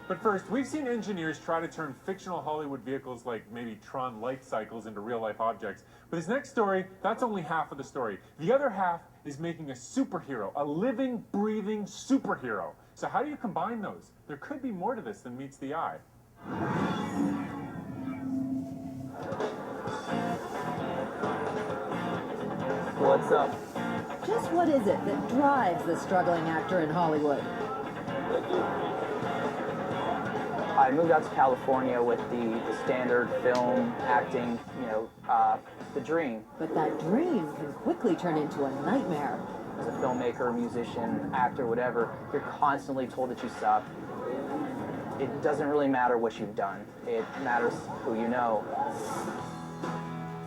But first, we've seen engineers try to turn fictional Hollywood vehicles like maybe Tron light cycles into real-life objects. But this next story, that's only half of the story. The other half is making a superhero, a living, breathing superhero. So how do you combine those? There could be more to this than meets the eye. What's up? Just what is it that drives the struggling actor in Hollywood? I moved out to California with the standard film acting, the dream. But that dream can quickly turn into a nightmare. As a filmmaker, musician, actor, whatever, you're constantly told that you suck. It doesn't really matter what you've done. It matters who you know.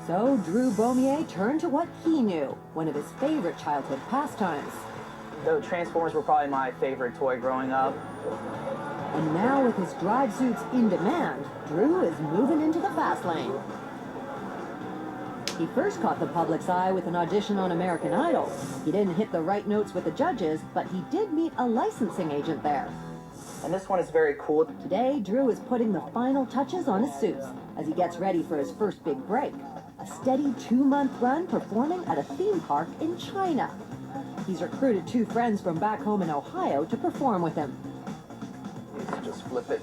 So Drew Beaumier turned to what he knew, one of his favorite childhood pastimes. The Transformers were probably my favorite toy growing up. And now with his drive suits in demand, Drew is moving into the fast lane. He first caught the public's eye with an audition on American Idol. He didn't hit the right notes with the judges, but he did meet a licensing agent there. And this one is very cool. Today, Drew is putting the final touches on his suits as he gets ready for his first big break. A steady 2-month run performing at a theme park in China. He's recruited 2 friends from back home in Ohio to perform with him. Just flip it.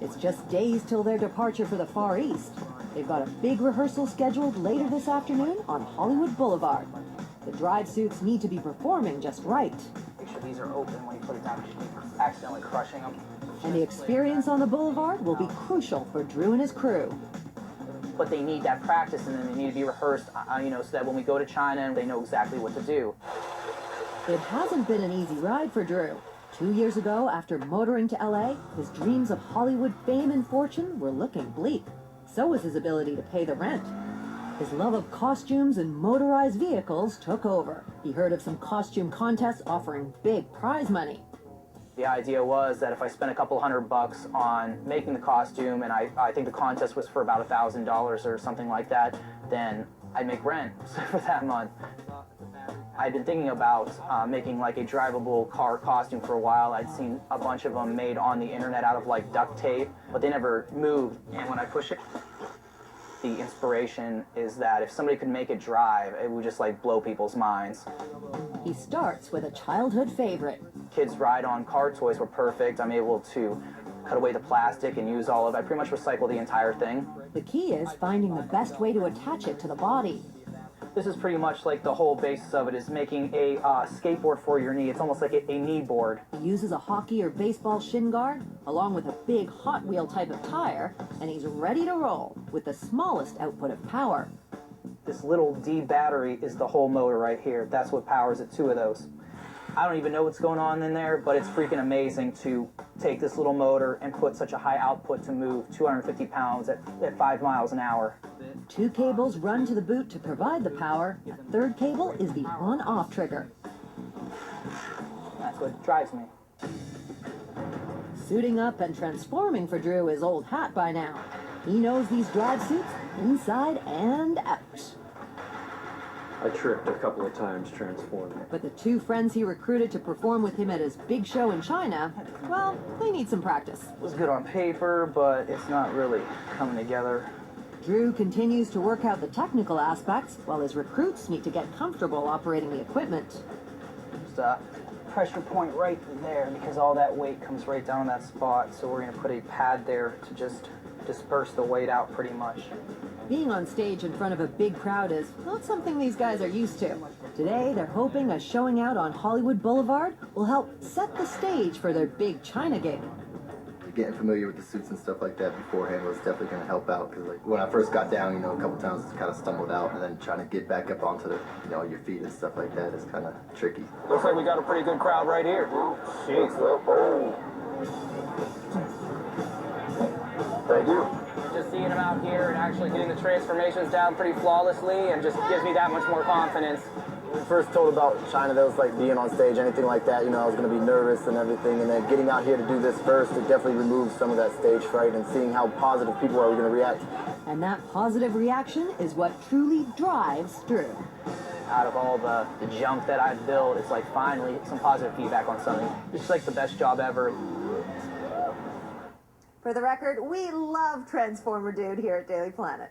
It's just days till their departure for the Far East. They've got a big rehearsal scheduled later this afternoon on Hollywood Boulevard. The drive suits need to be performing just right. Make sure these are open when you put it down, because you're accidentally crushing them. And the experience on the boulevard will be crucial for Drew and his crew. But they need that practice, and then they need to be rehearsed, so that when we go to China, they know exactly what to do. It hasn't been an easy ride for Drew. 2 years ago, after motoring to LA, his dreams of Hollywood fame and fortune were looking bleak. So was his ability to pay the rent. His love of costumes and motorized vehicles took over. He heard of some costume contests offering big prize money. The idea was that if I spent a couple $100 on making the costume, and I think the contest was for about $1,000 or something like that, then I'd make rent for that month. I'd been thinking about making like a drivable car costume for a while. I'd seen a bunch of them made on the internet out of like duct tape, but they never moved. And when I push it, the inspiration is that if somebody could make it drive, it would just like blow people's minds. He starts with a childhood favorite. Kids ride on car toys were perfect. I'm able to cut away the plastic and use all of it. I pretty much recycle the entire thing. The key is finding the best way to attach it to the body. This is pretty much like the whole basis of it is making a skateboard for your knee. It's almost like a knee board. He uses a hockey or baseball shin guard, along with a big Hot Wheel type of tire, and he's ready to roll with the smallest output of power. This little D battery is the whole motor right here. That's what powers it, 2 of those. I don't even know what's going on in there, but it's freaking amazing to take this little motor and put such a high output to move 250 pounds at 5 miles an hour. 2 cables run to the boot to provide the power. A 3rd cable is the on-off trigger. That's what drives me. Suiting up and transforming for Drew is old hat by now. He knows these drive suits inside and out. I tripped a couple of times transforming. But the 2 friends he recruited to perform with him at his big show in China, well, they need some practice. It was good on paper, but it's not really coming together. Drew continues to work out the technical aspects, while his recruits need to get comfortable operating the equipment. Just a pressure point right there, because all that weight comes right down that spot. So we're going to put a pad there to just disperse the weight out pretty much. Being on stage in front of a big crowd is not something these guys are used to. Today, they're hoping a showing out on Hollywood Boulevard will help set the stage for their big China gig. Getting familiar with the suits and stuff like that beforehand was definitely going to help out, because like when I first got down, a couple times I kind of stumbled out, and then trying to get back up onto the, your feet and stuff like that is kind of tricky. Looks like we got a pretty good crowd right here. Jeez. Thank you. Just seeing them out here and actually getting the transformations down pretty flawlessly and just gives me that much more confidence. When we first told about China, that was like being on stage, anything like that, I was going to be nervous and everything, and then getting out here to do this first, it definitely removes some of that stage fright, and seeing how positive people are going to react. And that positive reaction is what truly drives Drew. out of all the junk that I've built, it's like finally some positive feedback on something. It's like the best job ever. For the record, we love Transformer Dude here at Daily Planet.